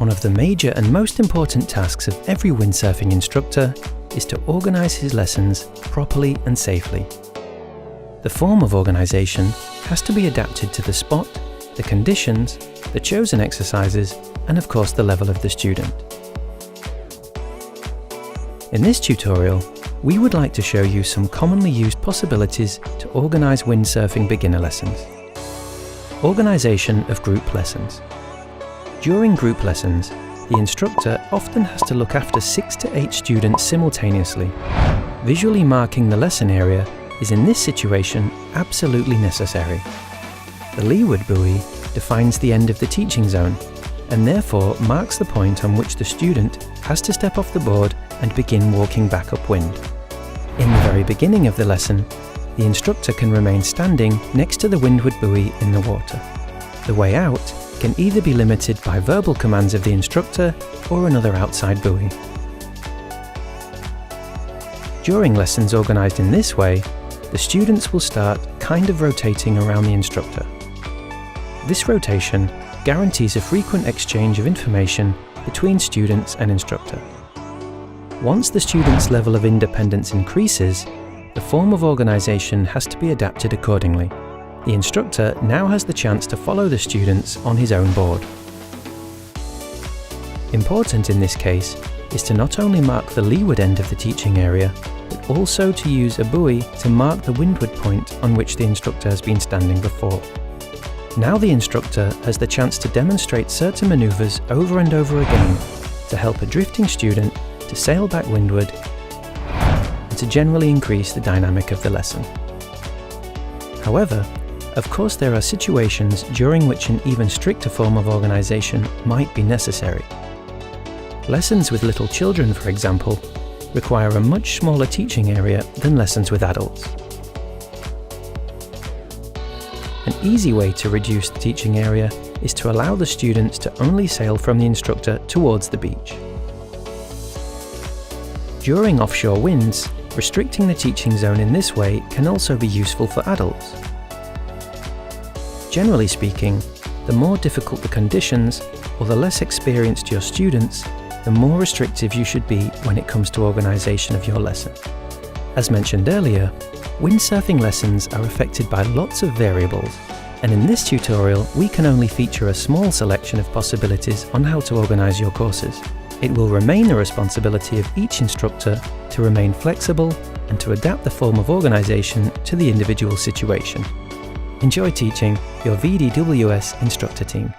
One of the major and most important tasks of every windsurfing instructor is to organise his lessons properly and safely. The form of organisation has to be adapted to the spot, the conditions, the chosen exercises, and of course the level of the student. In this tutorial, we would like to show you some commonly used possibilities to organise windsurfing beginner lessons. Organisation of group lessons. During group lessons, the instructor often has to look after 6 to 8 students simultaneously. Visually marking the lesson area is in this situation absolutely necessary. The leeward buoy defines the end of the teaching zone and therefore marks the point on which the student has to step off the board and begin walking back upwind. In the very beginning of the lesson, the instructor can remain standing next to the windward buoy in the water. The way out can either be limited by verbal commands of the instructor or another outside buoy. During lessons organised in this way, the students will start kind of rotating around the instructor. This rotation guarantees a frequent exchange of information between students and instructor. Once the student's level of independence increases, the form of organisation has to be adapted accordingly. The instructor now has the chance to follow the students on his own board. Important in this case is to not only mark the leeward end of the teaching area, but also to use a buoy to mark the windward point on which the instructor has been standing before. Now the instructor has the chance to demonstrate certain manoeuvres over and over again to help a drifting student to sail back windward and to generally increase the dynamic of the lesson. However, of course there are situations during which an even stricter form of organisation might be necessary. Lessons with little children, for example, require a much smaller teaching area than lessons with adults. An easy way to reduce the teaching area is to allow the students to only sail from the instructor towards the beach. During offshore winds, restricting the teaching zone in this way can also be useful for adults. Generally speaking, the more difficult the conditions or the less experienced your students, the more restrictive you should be when it comes to organisation of your lesson. As mentioned earlier, windsurfing lessons are affected by lots of variables, and in this tutorial we can only feature a small selection of possibilities on how to organise your courses. It will remain the responsibility of each instructor to remain flexible and to adapt the form of organisation to the individual situation. Enjoy teaching, your VDWS instructor team.